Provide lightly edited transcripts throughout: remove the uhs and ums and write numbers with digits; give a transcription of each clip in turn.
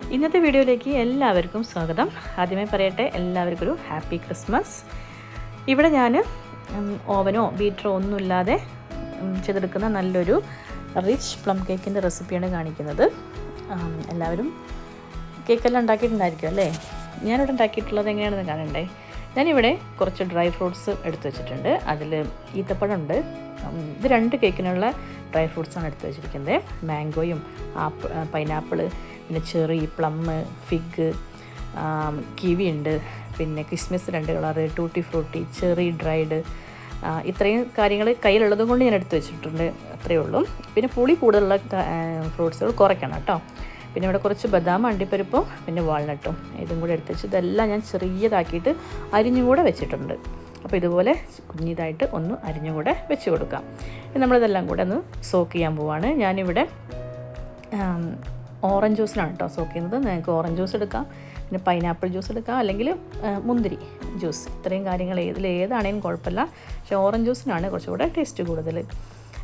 ഇന്നത്തെ വീഡിയോയിലേക്ക് എല്ലാവർക്കും സ്വാഗതം. ആദ്യമേ പറയട്ടെ, എല്ലാവർക്കും ഒരു ഹാപ്പി ക്രിസ്മസ്. ഇവിടെ ഞാൻ ഓവനോ ബീറ്ററോ ഒന്നുമില്ലാതെ ചെയ്തെടുക്കുന്ന നല്ലൊരു റിച്ച് പ്ലം കേക്കിൻ്റെ റെസിപ്പിയാണ് കാണിക്കുന്നത്. എല്ലാവരും കേക്കെല്ലാം ഉണ്ടാക്കിയിട്ടുണ്ടായിരിക്കും അല്ലേ? ഞാനിവിടെ ഉണ്ടാക്കിയിട്ടുള്ളത് എങ്ങനെയാണെന്ന് കാണണ്ടേ? ഞാനിവിടെ കുറച്ച് ഡ്രൈ ഫ്രൂട്ട്സ് എടുത്തു വെച്ചിട്ടുണ്ട്. അതിൽ ഈത്തപ്പഴമുണ്ട്. ഇത് 2 കേക്കിനുള്ള ഡ്രൈ ഫ്രൂട്ട്സാണ് എടുത്തു വെച്ചിരിക്കുന്നത്. മാംഗോയും പൈനാപ്പിൾ, പിന്നെ ചെറി, പ്ലം, ഫിഗ്, കിവി ഉണ്ട്, പിന്നെ കിസ്മിസ് 2 colour, tutti Frooti, cherry dried, ഇത്രയും കാര്യങ്ങൾ കയ്യിലുള്ളത് കൊണ്ട് ഞാൻ എടുത്തു വെച്ചിട്ടുണ്ട്. അത്രയേ ഉള്ളൂ. പിന്നെ പുളി കൂടുതലുള്ള ഫ്രൂട്ട്സുകൾ കുറയ്ക്കണം കേട്ടോ. പിന്നെ ഇവിടെ കുറച്ച് ബദാം, അണ്ടിപ്പരിപ്പും പിന്നെ വാൾനട്ടും ഇതും കൂടെ എടുത്ത് വെച്ച് ഇതെല്ലാം ഞാൻ ചെറിയതാക്കിയിട്ട് അരിഞ്ഞും കൂടെ വെച്ചിട്ടുണ്ട്. അപ്പോൾ ഇതുപോലെ കുഞ്ഞിതായിട്ട് ഒന്ന് അരിഞ്ഞും കൂടെ വെച്ച് കൊടുക്കാം. നമ്മളിതെല്ലാം കൂടെ ഒന്ന് സോക്ക് ചെയ്യാൻ പോവാണ്. ഞാനിവിടെ ഓറഞ്ച് ജ്യൂസിലാണ് കേട്ടോ സോക്ക് ചെയ്യുന്നത്. നിങ്ങൾക്ക് ഓറഞ്ച് ജ്യൂസ് എടുക്കാം, പിന്നെ പൈനാപ്പിൾ ജ്യൂസ് എടുക്കാം, അല്ലെങ്കിൽ മുന്തിരി ജ്യൂസ്. ഇത്രയും കാര്യങ്ങൾ ഏതാണെങ്കിലും കുഴപ്പമില്ല. പക്ഷേ ഓറഞ്ച് ജ്യൂസിനാണ് കുറച്ചുകൂടെ ടേസ്റ്റ് കൂടുതൽ.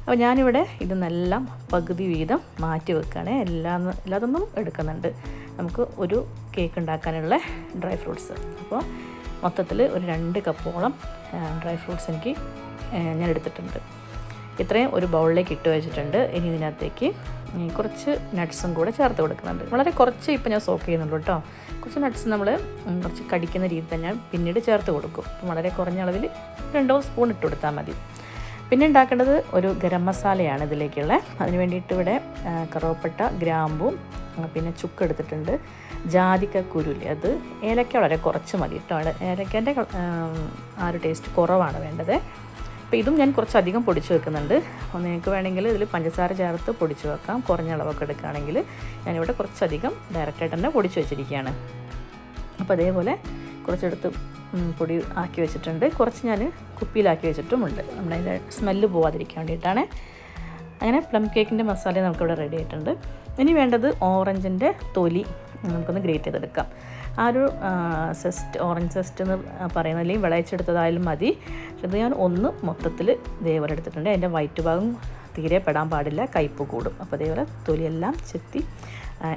അപ്പോൾ ഞാനിവിടെ ഇതെല്ലാം പകുതി വീതം മാറ്റി വെക്കുകയാണ്. എല്ലാതൊന്നും എടുക്കുന്നുണ്ട്. നമുക്ക് ഒരു കേക്ക് ഉണ്ടാക്കാനുള്ള ഡ്രൈ ഫ്രൂട്ട്സ്. അപ്പോൾ മൊത്തത്തിൽ ഒരു 2 കപ്പോളം ഡ്രൈ ഫ്രൂട്ട്സ് ഞാൻ എടുത്തിട്ടുണ്ട്. ഇത്രയും ഒരു ബൗളിലേക്ക് ഇട്ട് വെച്ചിട്ടുണ്ട്. ഇനി ഇതിനകത്തേക്ക് കുറച്ച് നട്ട്സും കൂടെ ചേർത്ത് കൊടുക്കുന്നുണ്ട്. വളരെ കുറച്ച് ഇപ്പോൾ ഞാൻ സോക്ക് ചെയ്യുന്നുള്ളൂ കേട്ടോ. കുറച്ച് നട്ട്സ് നമ്മൾ കുറച്ച് കടിക്കുന്ന രീതി തന്നെ പിന്നീട് ചേർത്ത് കൊടുക്കും. അപ്പം വളരെ കുറഞ്ഞ അളവിൽ 2 സ്പൂൺ ഇട്ട് കൊടുത്താൽ മതി. പിന്നെ ഉണ്ടാക്കേണ്ടത് ഒരു ഗരം മസാലയാണ് ഇതിലേക്കുള്ള. അതിന് വേണ്ടിയിട്ട് ഇവിടെ കറുവപ്പട്ട, ഗ്രാമ്പും, പിന്നെ ചുക്ക് എടുത്തിട്ടുണ്ട്, ജാതിക്ക കുരുല്ലേ, അത് ഏലക്ക വളരെ കുറച്ച് മതി കേട്ടോ. ഏലക്കൻ്റെ ആ ഒരു ടേസ്റ്റ് കുറവാണ് വേണ്ടത്. അപ്പോൾ ഇതും ഞാൻ കുറച്ചധികം പൊടിച്ച് വെക്കുന്നുണ്ട്. അപ്പോൾ നിങ്ങൾക്ക് വേണമെങ്കിൽ ഇതിൽ പഞ്ചസാര ചേർത്ത് പൊടിച്ച് വെക്കാം. കുറഞ്ഞ അളവൊക്കെ എടുക്കുകയാണെങ്കിൽ ഞാനിവിടെ കുറച്ചധികം ഡയറക്റ്റായിട്ട് തന്നെ പൊടിച്ച് വെച്ചിരിക്കുകയാണ്. അപ്പോൾ അതേപോലെ കുറച്ചെടുത്ത് പൊടി ആക്കി വെച്ചിട്ടുണ്ട്. കുറച്ച് ഞാൻ കുപ്പിയിലാക്കി വെച്ചിട്ടുമുണ്ട്, നമ്മളതിൻ്റെ സ്മെല്ല് പോവാതിരിക്കാൻ വേണ്ടിയിട്ടാണ്. അങ്ങനെ പ്ലം കേക്കിൻ്റെ മസാല നമുക്കിവിടെ റെഡി ആയിട്ടുണ്ട്. ഇനി വേണ്ടത് ഓറഞ്ചിൻ്റെ തൊലി നമുക്കൊന്ന് ഗ്രേറ്റ് ചെയ്തെടുക്കാം. ആ ഒരു ഓറഞ്ച് സെസ്റ്റ് എന്ന് പറയുന്നത്, അല്ലെങ്കിൽ വിളയിച്ചെടുത്തതായാലും മതി. പക്ഷെ ഇത് ഞാൻ ഒന്ന് മൊത്തത്തിൽ ഇതേപോലെ എടുത്തിട്ടുണ്ട്. അതിൻ്റെ വൈറ്റ് ഭാഗം തീരെ പെടാൻ പാടില്ല, കയ്പ്പ് കൂടും. അപ്പോൾ അതേപോലെ തൊലിയെല്ലാം ചെത്തി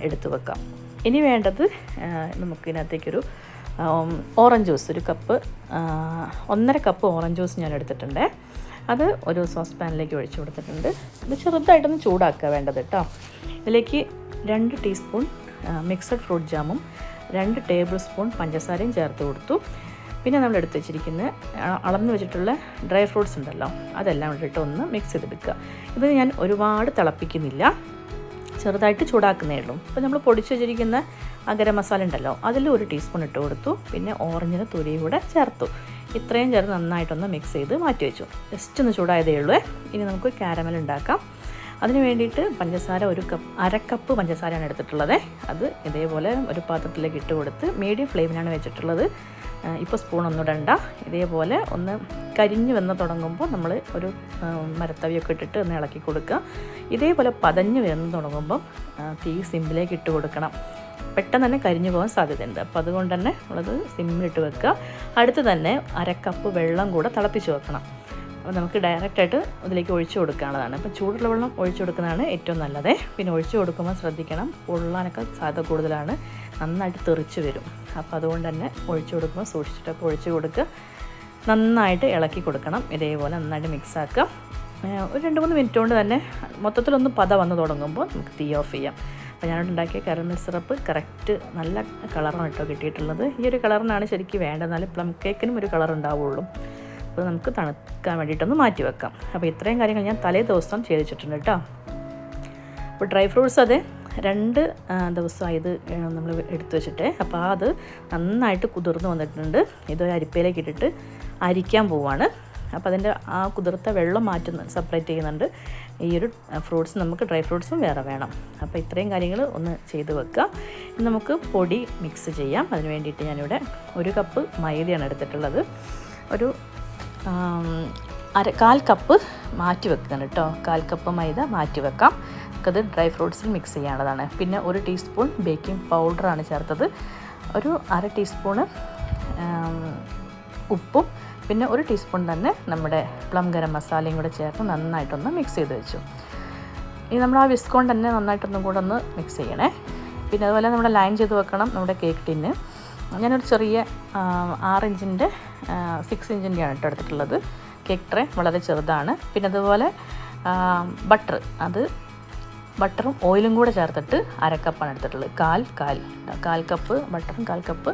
എടുത്ത് വെക്കാം. ഇനി വേണ്ടത് നമുക്കിതിനകത്തേക്കൊരു ഓറഞ്ച് ജ്യൂസ്, ഒരു കപ്പ് 1.5 കപ്പ് ഓറഞ്ച് ജ്യൂസ് ഞാൻ എടുത്തിട്ടുണ്ട്. അത് ഒരു സോസ് പാനിലേക്ക് ഒഴിച്ചു കൊടുത്തിട്ടുണ്ട്. ഇത് ചെറുതായിട്ടൊന്ന് ചൂടാക്കുക വേണ്ടത് കേട്ടോ. ഇതിലേക്ക് 2 ടീസ്പൂൺ മിക്സഡ് ഫ്രൂട്ട് ജാമും 2 ടേബിൾ സ്പൂൺ പഞ്ചസാരയും ചേർത്ത് കൊടുത്തു. പിന്നെ നമ്മൾ എടുത്ത് വെച്ചിരിക്കുന്ന അളന്ന് വെച്ചിട്ടുള്ള ഡ്രൈ ഫ്രൂട്ട്സ് ഉണ്ടല്ലോ, അതെല്ലാം ഇട്ടിട്ട് ഒന്ന് മിക്സ് ചെയ്തെടുക്കുക. ഇത് ഞാൻ ഒരുപാട് തിളപ്പിക്കുന്നില്ല, ചെറുതായിട്ട് ചൂടാക്കുന്നേ ഉള്ളൂ. അപ്പോൾ നമ്മൾ പൊടിച്ച് വെച്ചിരിക്കുന്ന ആ ഗരം മസാല ഉണ്ടല്ലോ, അതിൽ 1 ടീസ്പൂൺ ഇട്ട് കൊടുത്തു. പിന്നെ ഓറഞ്ചിന് തൊലിയും കൂടെ ചേർത്തു. ഇത്രയും ചേർത്ത് നന്നായിട്ടൊന്ന് മിക്സ് ചെയ്ത് മാറ്റി വെച്ചു. ജസ്റ്റ് ഒന്ന് ചൂടായതേ ഉള്ളൂ. ഇനി നമുക്ക് കാരമൽ ഉണ്ടാക്കാം. അതിന് വേണ്ടിയിട്ട് പഞ്ചസാര 1 കപ്പ് പഞ്ചസാരയാണ് എടുത്തിട്ടുള്ളത്. അത് ഇതേപോലെ ഒരു പാത്രത്തിലേക്ക് ഇട്ട് കൊടുത്ത് മീഡിയം ഫ്ലെയിമിലാണ് വെച്ചിട്ടുള്ളത്. ഇപ്പോൾ സ്പൂണൊന്നും ഇടണ്ട. ഇതേപോലെ ഒന്ന് കരിഞ്ഞ് വന്ന് തുടങ്ങുമ്പോൾ നമ്മൾ ഒരു മരത്തവിയൊക്കെ ഇട്ടിട്ട് ഒന്ന് ഇളക്കി കൊടുക്കുക. ഇതേപോലെ പതഞ്ഞ് വന്ന് തുടങ്ങുമ്പം തീ സിമ്മിലേക്ക് ഇട്ട് കൊടുക്കണം. പെട്ടെന്ന് തന്നെ കരിഞ്ഞു പോകാൻ സാധ്യതയുണ്ട്. അപ്പോൾ അതുകൊണ്ട് തന്നെ നമ്മളത് സിമ്മിലിട്ട് വെക്കുക. അടുത്ത് തന്നെ 1 കപ്പ് വെള്ളം കൂടെ തിളപ്പിച്ച് വെക്കണം. അപ്പോൾ നമുക്ക് ഡയറക്റ്റായിട്ട് ഇതിലേക്ക് ഒഴിച്ചു കൊടുക്കാനുള്ളതാണ്. അപ്പോൾ ചൂടുള്ള വെള്ളം ഒഴിച്ചു കൊടുക്കുന്നതാണ് ഏറ്റവും നല്ലത്. പിന്നെ ഒഴിച്ചു കൊടുക്കുമ്പോൾ ശ്രദ്ധിക്കണം, പൊള്ളാനൊക്കെ സാധ്യത കൂടുതലാണ്, നന്നായിട്ട് തെറിച്ച് വരും. അപ്പോൾ അതുകൊണ്ട് തന്നെ ഒഴിച്ചു കൊടുക്കുമ്പോൾ സൂക്ഷിച്ചിട്ടൊക്കെ ഒഴിച്ചു കൊടുക്കുക. നന്നായിട്ട് ഇളക്കി കൊടുക്കണം. ഇതേപോലെ നന്നായിട്ട് മിക്സാക്കുക. ഒരു 2-3 മിനിറ്റ് കൊണ്ട് തന്നെ മൊത്തത്തിലൊന്ന് പത വന്ന് തുടങ്ങുമ്പോൾ നമുക്ക് തീ ഓഫ് ചെയ്യാം. അപ്പോൾ ഞാനിവിടെ ഉണ്ടാക്കിയ കാരമൽ സിറപ്പ് കറക്റ്റ് നല്ല കളറാണ് കേട്ടോ കിട്ടിയിട്ടുള്ളത്. ഈ ഒരു കളറിനാണ് ശരിക്കും വേണ്ടത്, എന്നാലും പ്ലം കേക്കിനും ഒരു കളർ ഉണ്ടാവുള്ളൂ. അപ്പോൾ നമുക്ക് തണുക്കാൻ വേണ്ടിയിട്ടൊന്ന് മാറ്റി വെക്കാം. അപ്പോൾ ഇത്രയും കാര്യങ്ങൾ ഞാൻ തലേ ദിവസം ചെയ്ത് വെച്ചിട്ടുണ്ട് കേട്ടോ. അപ്പോൾ ഡ്രൈ ഫ്രൂട്ട്സ് അത് 2 ദിവസമായി ഇത് നമ്മൾ എടുത്തു വെച്ചിട്ട്. അപ്പോൾ അത് നന്നായിട്ട് കുതിർന്ന് വന്നിട്ടുണ്ട്. ഇതൊരു അരിപ്പയിലേക്ക് ഇട്ടിട്ട് അരിക്കാൻ പോവാണ്. അപ്പോൾ അതിൻ്റെ ആ കുതിർത്ത വെള്ളം സെപ്പറേറ്റ് ചെയ്യുന്നുണ്ട്. ഈ ഒരു ഫ്രൂട്ട്സ് നമുക്ക് ഡ്രൈ ഫ്രൂട്ട്സും വേറെ വേണം. അപ്പോൾ ഇത്രയും കാര്യങ്ങൾ ഒന്ന് ചെയ്ത് വെക്കുക. നമുക്ക് പൊടി മിക്സ് ചെയ്യാം. അതിന് വേണ്ടിയിട്ട് ഞാനിവിടെ 1 കപ്പ് മൈദയാണ് എടുത്തിട്ടുള്ളത്. ഒരു 1/4 കപ്പ് മാറ്റി വെക്കുകയാണ് കേട്ടോ. 1/4 കപ്പ് മൈദ മാറ്റി വെക്കാം. നമുക്കത് ഡ്രൈ ഫ്രൂട്ട്സിൽ മിക്സ് ചെയ്യാനുള്ളതാണ്. പിന്നെ 1 ടീസ്പൂൺ ബേക്കിംഗ് പൗഡറാണ് ചേർത്തത്. ഒരു 1/2 ടീസ്പൂണ് ഉപ്പും പിന്നെ 1 ടീസ്പൂൺ തന്നെ നമ്മുടെ പ്ലം ഗരം മസാലയും കൂടെ ചേർത്ത് നന്നായിട്ടൊന്ന് മിക്സ് ചെയ്ത് വെച്ചു. ഇനി നമ്മൾ ആ വിസ്ക് കൊണ്ട് തന്നെ നന്നായിട്ടൊന്നും കൂടെ ഒന്ന് മിക്സ് ചെയ്യണേ. പിന്നെ അതുപോലെ നമ്മുടെ ലൈൻ ചെയ്ത് വെക്കണം നമ്മുടെ കേക്ക് ടിന്ന്. ഞാനൊരു ചെറിയ 6 ഇഞ്ചിൻ്റെ 6 ഇഞ്ചിൻ്റെയാണ് കേട്ടോ എടുത്തിട്ടുള്ളത്. കേക്ക് ട്രേ വളരെ ചെറുതാണ്. പിന്നെ അതുപോലെ ബട്ടറും ഓയിലും കൂടെ ചേർത്തിട്ട് 1/2 കപ്പാണ് എടുത്തിട്ടുള്ളത്. കാൽ കപ്പ് ബട്ടറും 1/4 കപ്പ്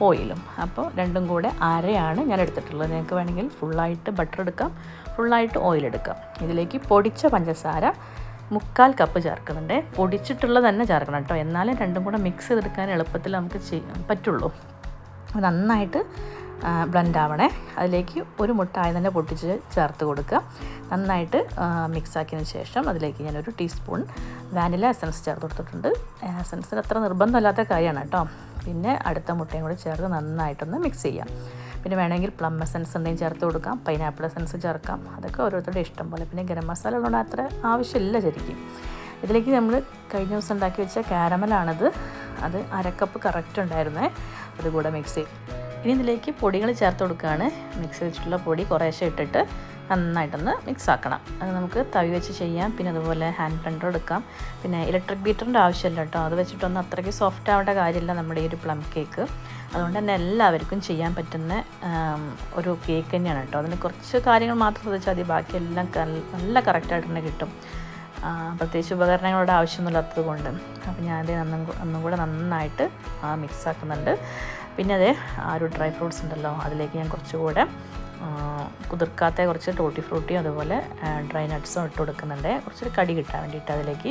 ഓയിലും. അപ്പോൾ രണ്ടും കൂടെ 1/2 ഞാൻ എടുത്തിട്ടുള്ളത്. നിങ്ങൾക്ക് വേണമെങ്കിൽ ഫുള്ളായിട്ട് ബട്ടർ എടുക്കാം, ഫുള്ളായിട്ട് ഓയിൽ എടുക്കാം. ഇതിലേക്ക് പൊടിച്ച പഞ്ചസാര 1/4 കപ്പ് ചേർക്കുന്നുണ്ട്. പൊടിച്ചിട്ടുള്ളത് തന്നെ ചേർക്കണം കേട്ടോ, എന്നാലും രണ്ടും കൂടെ മിക്സ് ചെയ്തെടുക്കാൻ എളുപ്പത്തിൽ നമുക്ക് പറ്റുള്ളൂ. നന്നായിട്ട് ബ്ലെൻഡ് ആവണേ. അതിലേക്ക് ഒരു മുട്ട ആദ്യം തന്നെ പൊട്ടിച്ച് ചേർത്ത് കൊടുക്കുക. നന്നായിട്ട് മിക്സാക്കിയതിന് ശേഷം അതിലേക്ക് ഞാനൊരു ടീസ്പൂൺ വാനില എസൻസ് ചേർത്ത് കൊടുത്തിട്ടുണ്ട്. എസൻസിന് അത്ര നിർബന്ധമില്ലാത്ത കാര്യമാണ് കേട്ടോ. പിന്നെ അടുത്ത മുട്ടയും കൂടി ചേർത്ത് നന്നായിട്ടൊന്ന് മിക്സ് ചെയ്യാം. പിന്നെ വേണമെങ്കിൽ പ്ലം എസൻസ് എന്തെങ്കിലും ചേർത്ത് കൊടുക്കാം, പൈനാപ്പിൾ എസൻസ് ചേർക്കാം. അതൊക്കെ ഓരോരുത്തരുടെ ഇഷ്ടം പോലെ. പിന്നെ ഗരം മസാല ഉള്ളതുകൊണ്ട് അത്ര ആവശ്യമില്ല ശരിക്കും. ഇതിലേക്ക് നമ്മൾ കഴിഞ്ഞ ദിവസം ഉണ്ടാക്കി വെച്ച കാരമലാണത്. അത് 1/2 കപ്പ് കറക്റ്റ് ഉണ്ടായിരുന്നേ. അതുകൂടെ മിക്സ് ചെയ്യും. ഇനി ഇതിലേക്ക് പൊടികൾ ചേർത്ത് കൊടുക്കുകയാണ്. മിക്സ് ചെയ്തിട്ടുള്ള പൊടി കുറേശ്ശെ ഇട്ടിട്ട് നന്നായിട്ടൊന്ന് മിക്സ് ആക്കണം. അത് നമുക്ക് തവി വെച്ച് ചെയ്യാം. പിന്നെ അതുപോലെ ഹാൻഡ് ബ്ലെൻഡർ എടുക്കാം. പിന്നെ ഇലക്ട്രിക് ബീറ്ററിൻ്റെ ആവശ്യമില്ല കേട്ടോ. അത് വെച്ചിട്ടൊന്നും അത്രയ്ക്ക് സോഫ്റ്റ് ആവേണ്ട കാര്യമില്ല നമ്മുടെ ഈ ഒരു പ്ലം കേക്ക്. അതുകൊണ്ട് തന്നെ എല്ലാവർക്കും ചെയ്യാൻ പറ്റുന്ന ഒരു കേക്ക് തന്നെയാണ് കേട്ടോ. അതിന് കുറച്ച് കാര്യങ്ങൾ മാത്രം ശ്രദ്ധിച്ചാൽ മതി, ബാക്കിയെല്ലാം നല്ല കറക്റ്റായിട്ട് തന്നെ കിട്ടും. പ്രത്യേകിച്ച് ഉപകരണങ്ങളുടെ ആവശ്യമൊന്നുമില്ലാത്തത് കൊണ്ട്. അപ്പോൾ ഞാനത് ഒന്നും കൂടെ നന്നായിട്ട് മിക്സ് ആക്കുന്നുണ്ട്. പിന്നെ അതേ ഒരു ഡ്രൈ ഫ്രൂട്ട്സ് ഉണ്ടല്ലോ, അതിലേക്ക് ഞാൻ കുറച്ചുകൂടെ കുതിർക്കാത്ത കുറച്ച് ടൂട്ടി ഫ്രൂട്ടിയും അതുപോലെ ഡ്രൈ നട്ട്സും ഇട്ട് കൊടുക്കുന്നുണ്ട്. കുറച്ചൊരു കടി കിട്ടാൻ വേണ്ടിയിട്ട്. അതിലേക്ക്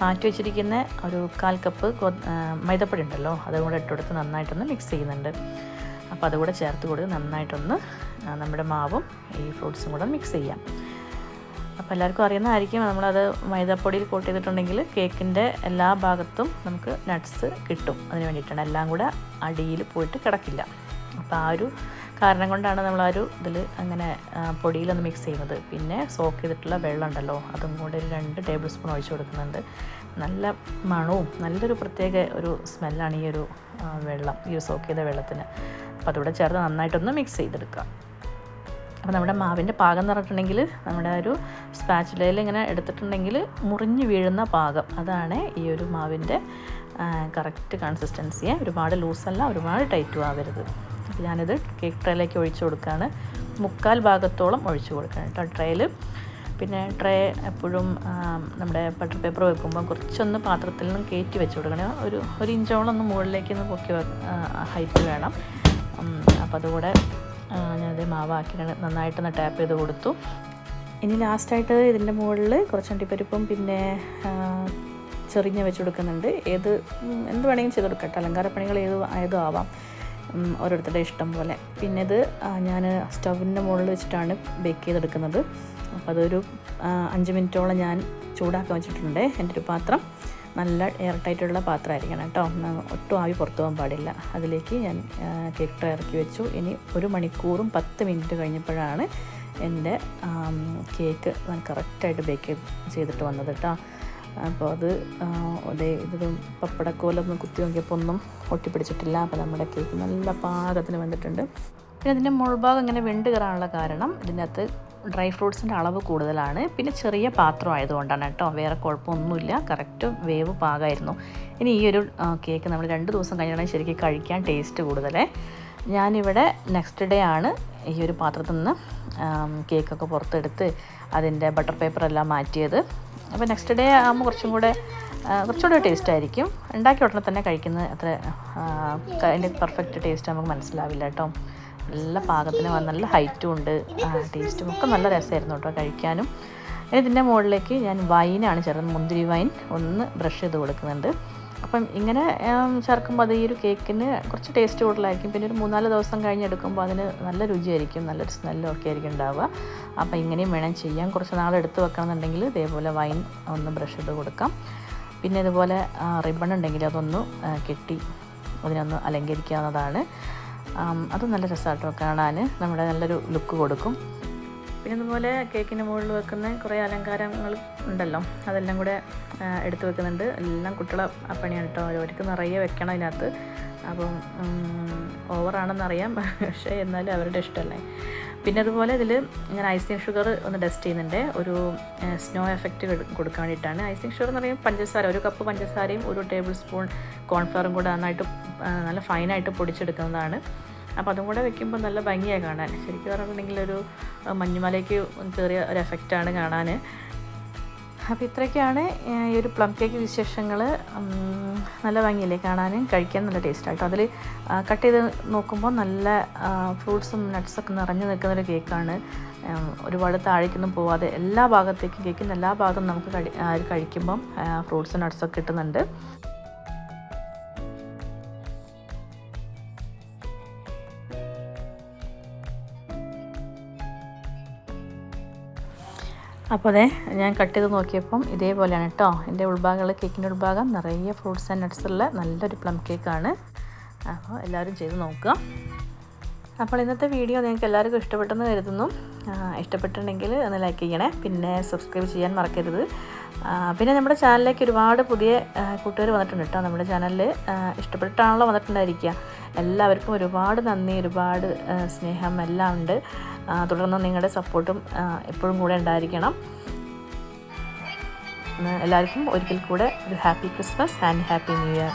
മാറ്റി വെച്ചിരിക്കുന്ന ഒരു 1/4 കപ്പ് മൈദപ്പൊടി ഉണ്ടല്ലോ, അതും കൂടെ ഇട്ട് കൊടുത്ത് നന്നായിട്ടൊന്ന് മിക്സ് ചെയ്യുന്നുണ്ട്. അപ്പോൾ അതുകൂടെ ചേർത്ത് കൊടുത്ത് നന്നായിട്ടൊന്ന് നമ്മുടെ മാവും ഈ ഫ്രൂട്ട്സും കൂടെ മിക്സ് ചെയ്യാം. അപ്പോൾ എല്ലാവർക്കും അറിയുന്നതായിരിക്കും, നമ്മളത് മൈദപ്പൊടിയിൽ കോട്ട് ചെയ്തിട്ടുണ്ടെങ്കിൽ കേക്കിൻ്റെ എല്ലാ ഭാഗത്തും നമുക്ക് നട്ട്സ് കിട്ടും. അതിന് വേണ്ടിയിട്ടാണ്, എല്ലാം കൂടെ അടിയിൽ പോയിട്ട് കിടക്കില്ല. അപ്പോൾ ആ ഒരു കാരണം കൊണ്ടാണ് നമ്മൾ ആ ഒരു ഇതിൽ അങ്ങനെ പൊടിയിലൊന്ന് മിക്സ് ചെയ്യുന്നത്. പിന്നെ സോക്ക് ചെയ്തിട്ടുള്ള വെള്ളം ഉണ്ടല്ലോ, അതും കൂടെ ഒരു 2 ടേബിൾ സ്പൂൺ ഒഴിച്ച് കൊടുക്കുന്നുണ്ട്. നല്ല മണവും നല്ലൊരു പ്രത്യേക ഒരു സ്മെല്ലാണ് ഈ ഒരു വെള്ളം, ഈ ഒരു സോക്ക് ചെയ്ത വെള്ളത്തിന്. അപ്പോൾ അതുകൂടെ ചേർത്ത് നന്നായിട്ടൊന്ന് മിക്സ് ചെയ്തെടുക്കുക. അപ്പോൾ നമ്മുടെ മാവിൻ്റെ പാകം എന്ന് പറഞ്ഞിട്ടുണ്ടെങ്കിൽ നമ്മുടെ ഒരു സ്പാച്ചുലയിൽ ഇങ്ങനെ എടുത്തിട്ടുണ്ടെങ്കിൽ മുറിഞ്ഞ് വീഴുന്ന പാകം, അതാണ് ഈ ഒരു മാവിൻ്റെ കറക്റ്റ് കൺസിസ്റ്റൻസി. ഒരുപാട് ലൂസല്ല, ഒരുപാട് ടൈറ്റും ആവരുത്. അപ്പോൾ ഞാനിത് കേക്ക് ട്രേയിലേക്ക് ഒഴിച്ച് കൊടുക്കുകയാണ്. 1/4 ഭാഗത്തോളം ഒഴിച്ച് കൊടുക്കണം കേട്ടോ ട്രേയിൽ. പിന്നെ ട്രേ എപ്പോഴും നമ്മുടെ ബട്ടർ പേപ്പർ വെക്കുമ്പോൾ കുറച്ചൊന്ന് പാത്രത്തിൽ നിന്ന് കയറ്റി വെച്ച് കൊടുക്കണം. ഒരു ഇഞ്ചോളം മുകളിലേക്ക് ഒന്ന് പൊക്കി ഹൈറ്റ് വേണം. അപ്പോൾ അതുകൂടെ ഞാനത് മാവാക്കി നന്നായിട്ടൊന്ന് ടാപ്പ് ചെയ്ത് കൊടുത്തു. ഇനി ലാസ്റ്റായിട്ട് ഇതിൻ്റെ മുകളിൽ കുറച്ച് അണ്ടിപ്പരിപ്പും പിന്നെ ചെറിഞ്ഞ വെച്ച് കൊടുക്കുന്നുണ്ട്. എന്ത് വേണമെങ്കിലും ചെയ്ത് കൊടുക്കട്ടെ, അലങ്കാരപ്പണികൾ ഏതും ആവാം, ഓരോരുത്തരുടെ ഇഷ്ടം പോലെ. പിന്നെ ഇത് ഞാൻ സ്റ്റൗവിൻ്റെ മുകളിൽ വെച്ചിട്ടാണ് ബേക്ക് ചെയ്തെടുക്കുന്നത്. അപ്പോൾ അതൊരു 5 മിനിറ്റോളം ഞാൻ ചൂടാക്കാൻ വെച്ചിട്ടുണ്ട്. എൻ്റെ ഒരു പാത്രം നല്ല എയർ ടൈറ്റുള്ള പാത്രമായിരിക്കണം കേട്ടോ, ഒട്ടും ആവി പുറത്തു പോകാൻ പാടില്ല. അതിലേക്ക് ഞാൻ കേക്ക് ട്രേ ഇറക്കി വെച്ചു. ഇനി 1 മണിക്കൂറും 10 മിനിറ്റ് കഴിഞ്ഞപ്പോഴാണ് എൻ്റെ കേക്ക് ഞാൻ കറക്റ്റായിട്ട് ബേക്ക് ചെയ്തിട്ട് വന്നത് കേട്ടോ. അപ്പോൾ ഇതൊരു പപ്പടക്കോലൊന്നും കുത്തി നോക്കിയപ്പോൾ ഒന്നും ഒട്ടിപ്പിടിച്ചിട്ടില്ല. അപ്പോൾ നമ്മുടെ കേക്ക് നല്ല പാകത്തിന് വന്നിട്ടുണ്ട്. പിന്നെ അതിൻ്റെ മുൾഭാഗം ഇങ്ങനെ വെണ്ട് കയറാനുള്ള കാരണം ഇതിനകത്ത് ഡ്രൈ ഫ്രൂട്ട്സിൻ്റെ അളവ് കൂടുതലാണ്. പിന്നെ ചെറിയ പാത്രം ആയതുകൊണ്ടാണ് കേട്ടോ, വേറെ കുഴപ്പമൊന്നുമില്ല. കറക്റ്റ് വേവ് പാകമായിരുന്നു. ഇനി ഈ ഒരു കേക്ക് നമ്മൾ 2 ദിവസം കഴിഞ്ഞാണെങ്കിൽ ശരിക്കും കഴിക്കാൻ ടേസ്റ്റ് കൂടുതലേ. ഞാനിവിടെ നെക്സ്റ്റ് ഡേ ആണ് ഈ ഒരു പാത്രത്തിൽ നിന്ന് കേക്കൊക്കെ പുറത്തെടുത്ത് അതിൻ്റെ ബട്ടർ പേപ്പറെല്ലാം മാറ്റിയത്. അപ്പോൾ നെക്സ്റ്റ് ഡേ ആകുമ്പോൾ കുറച്ചുകൂടെ ടേസ്റ്റ് ആയിരിക്കും. ഉണ്ടാക്കി ഉടനെ തന്നെ കഴിക്കുന്നത് അത്ര അതിൻ്റെ പെർഫെക്റ്റ് ടേസ്റ്റ് നമുക്ക് മനസ്സിലാവില്ല കേട്ടോ. നല്ല പാകത്തിന് നല്ല ഹൈറ്റും ഉണ്ട്, ടേസ്റ്റും ഒക്കെ നല്ല രസമായിരുന്നു കേട്ടോ കഴിക്കാനും. ഇതിൻ്റെ മുകളിലേക്ക് ഞാൻ വൈനാണ് ചേർക്കുന്നത്, മുന്തിരി വൈൻ ഒന്ന് ബ്രഷ് ചെയ്ത് കൊടുക്കുന്നുണ്ട്. അപ്പം ഇങ്ങനെ ചേർക്കുമ്പോൾ അത് ഈ ഒരു കേക്കിന് കുറച്ച് ടേസ്റ്റ് കൂടുതലായിരിക്കും. പിന്നെ ഒരു 3-4 ദിവസം കഴിഞ്ഞെടുക്കുമ്പോൾ അതിന് നല്ല രുചിയായിരിക്കും, നല്ലൊരു സ്മെല്ലും ഒക്കെ ആയിരിക്കും ഉണ്ടാവുക. അപ്പോൾ ഇങ്ങനെയും വേണം ചെയ്യാൻ. കുറച്ച് നാൾ എടുത്ത് വെക്കണമെന്നുണ്ടെങ്കിൽ ഇതേപോലെ വൈൻ ഒന്ന് ബ്രഷ് ചെയ്ത് കൊടുക്കാം. പിന്നെ ഇതുപോലെ റിബൺ ഉണ്ടെങ്കിൽ അതൊന്ന് കെട്ടി അതിനൊന്ന് അലങ്കരിക്കാവുന്നതാണ്. അത് നല്ല രസമായിട്ടോ കാണാൻ, നമ്മുടെ നല്ലൊരു ലുക്ക് കൊടുക്കും. പിന്നെ അതുപോലെ കേക്കിൻ്റെ മുകളിൽ വെക്കുന്ന കുറേ അലങ്കാരങ്ങൾ ഉണ്ടല്ലോ, അതെല്ലാം കൂടെ എടുത്ത് വെക്കുന്നുണ്ട്. എല്ലാം കുട്ടികളെ പണിയാണ് കേട്ടോ, അവർക്ക് നിറയെ വെക്കണം അതിനകത്ത്. അപ്പം ഓവറാണെന്നറിയാം, പക്ഷേ എന്നാലും അവരുടെ ഇഷ്ടമല്ലേ. പിന്നെ അതുപോലെ ഇതിൽ ഞാൻ ഐസിങ് ഷുഗർ ഒന്ന് ഡസ്റ്റ് ചെയ്യുന്നുണ്ട്, ഒരു സ്നോ എഫക്റ്റ് കൊടുക്കാൻ വേണ്ടിയിട്ടാണ്. ഐസിങ് ഷുഗർ എന്ന് പറയുമ്പോൾ പഞ്ചസാര, 1 കപ്പ് പഞ്ചസാരയും 1 ടേബിൾ സ്പൂൺ കോൺഫ്ലവറും കൂടെ നന്നായിട്ട് നല്ല ഫൈനായിട്ട് പൊടിച്ചെടുക്കുന്നതാണ്. അപ്പോൾ അതും കൂടെ വെക്കുമ്പോൾ നല്ല ഭംഗിയായി കാണാൻ. ശരിക്കും പറഞ്ഞിട്ടുണ്ടെങ്കിൽ ഒരു മഞ്ഞുമലയ്ക്ക് കയറിയ ഒരു എഫക്റ്റാണ് കാണാൻ. അപ്പോൾ ഇത്രയൊക്കെയാണ് ഈ ഒരു പ്ലം കേക്ക് വിശേഷങ്ങൾ. നല്ല ഭംഗിയല്ലേ കാണാനും കഴിക്കാൻ നല്ല ടേസ്റ്റായിട്ടോ. അതിൽ കട്ട് ചെയ്ത് നോക്കുമ്പോൾ നല്ല ഫ്രൂട്ട്സും നട്ട്സൊക്കെ നിറഞ്ഞു നിൽക്കുന്നൊരു കേക്കാണ്. ഒരുപാട് താഴേക്കൊന്നും പോവാതെ എല്ലാ ഭാഗത്തേക്കും, കേക്കിൻ്റെ എല്ലാ ഭാഗത്തും നമുക്ക് കഴിക്കുമ്പം ഫ്രൂട്ട്സും നട്ട്സൊക്കെ കിട്ടുന്നുണ്ട്. അപ്പോൾ അതെ ഞാൻ കട്ട് ചെയ്ത് നോക്കിയപ്പം ഇതേപോലെയാണ് കേട്ടോ. എൻ്റെ ഉൾഭാഗങ്ങൾ, കേക്കിൻ്റെ ഉൾഭാഗം നിറയെ ഫ്രൂട്ട്സ് ആൻഡ് നട്ട്സുള്ള നല്ലൊരു പ്ലം കേക്കാണ്. അപ്പോൾ എല്ലാവരും ചെയ്ത് നോക്കുക. അപ്പോൾ ഇന്നത്തെ വീഡിയോ നിങ്ങൾക്ക് എല്ലാവർക്കും ഇഷ്ടപ്പെട്ടെന്ന് കരുതുന്നു. ഇഷ്ടപ്പെട്ടിട്ടുണ്ടെങ്കിൽ ഒന്ന് ലൈക്ക് ചെയ്യണേ, പിന്നെ സബ്സ്ക്രൈബ് ചെയ്യാൻ മറക്കരുത്. പിന്നെ നമ്മുടെ ചാനലിലേക്ക് ഒരുപാട് പുതിയ കൂട്ടുകാർ വന്നിട്ടുണ്ട് കേട്ടോ. നമ്മുടെ ചാനലിൽ ഇഷ്ടപ്പെട്ടിട്ടാണല്ലോ വന്നിട്ടുണ്ടായിരിക്കുക. എല്ലാവർക്കും ഒരുപാട് നന്ദി, ഒരുപാട് സ്നേഹം എല്ലാം ഉണ്ട്. തുടർന്ന് നിങ്ങളുടെ സപ്പോർട്ടും എപ്പോഴും കൂടെ ഉണ്ടായിരിക്കണം. എല്ലാവർക്കും ഒരിക്കൽ കൂടെ ഒരു happy Christmas and happy new year.